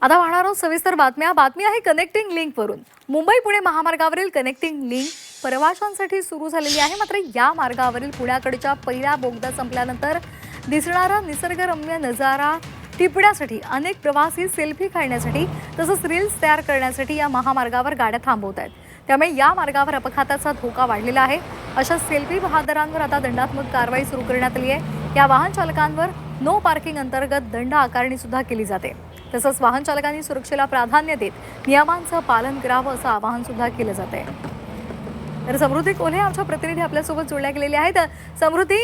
आता पाहणार आहोत सविस्तर बातमी आहे कनेक्टिंग लिंक वरून। मुंबई पुणे महामार्गावरील कनेक्टिंग लिंक प्रवाशांसाठी सुरू झालेली आहे। मात्र या मार्गावरील पुण्याकडच्या पहिला बोगदा संपल्यानंतर दिसणारा निसर्गरम्य नजारा टिपण्यासाठी अनेक प्रवासी सेल्फी काढण्यासाठी तसंच रील्स तयार करण्यासाठी या महामार्गावर गाड्या थांबवत आहेत। त्यामुळे या मार्गावर अपघाताचा धोका वाढलेला आहे। अशा सेल्फी बहादरांवर आता दंडात्मक कारवाई सुरू करण्यात आली आहे। या वाहन चालकांवर नो पार्किंग अंतर्गत दंड आकारणी सुद्धा केली जाते। तसंच वाहन चालकांनी सुरक्षेला प्राधान्य देत नियमांचं पालन करावं असं आवाहन सुद्धा केलं जात आहे। तर समृद्धी कोल्हे आमच्या प्रतिनिधी आपल्यासोबत जोडल्या गेलेल्या आहेत। समृद्धी,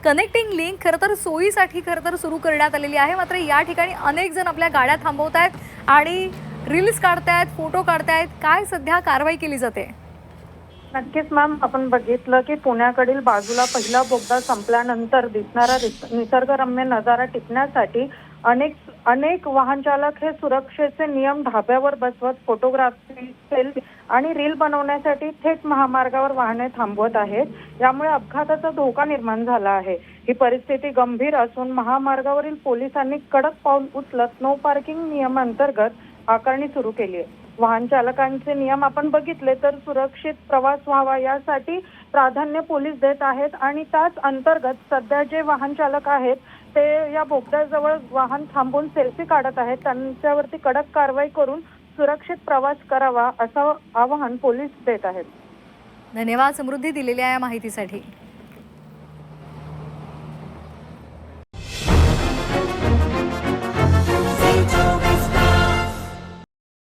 कनेक्टिंग लिंक खरं तर सोयीसाठी सुरू करण्यात आलेली आहे। मात्र या ठिकाणी अनेक जण आपल्या गाड्या थांबवत आहेत आणि रील्स काढतायत, फोटो काढतायत। काय सध्या कारवाई केली जाते? नक्कीच मॅम, आपण बघितलं की पुण्याकडील बाजूला पहिला बोगदा संपल्यानंतर दिसणारा निसर्गरम्य नजारा टिपण्यासाठी अनेक वाहन चालक हे सुरक्षेचे नियम ढाब्यावर बसवत फोटोग्राफी, सेल्फी आणि रील बनवण्यासाठी थेट महामार्गावर वाहने थांबवत आहेत। यामुळे अपघाताचा धोका निर्माण झाला आहे। ही परिस्थिती गंभीर असून महामार्गावरील पोलिसांनी कडक पाऊल उचलत नो पार्किंग नियमांतर्गत आकारणी सुरू केली आहे। वाहन चालकांचे नियम आपण बघितले तर सुरक्षित प्रवास व्हावा यासाठी प्राधान्य पोलीस देत आहेत आणि त्याच अंतर्गत सध्या जे वाहन चालक आहेत ते या बोगद्याजवळ वाहन थांबून सेल्फी काढत आहेत, त्यांच्यावरती कडक कारवाई करून सुरक्षित प्रवास करावा असं आवाहन पोलीस देत आहेत। धन्यवाद समृद्धी दिलेल्या या माहितीसाठी।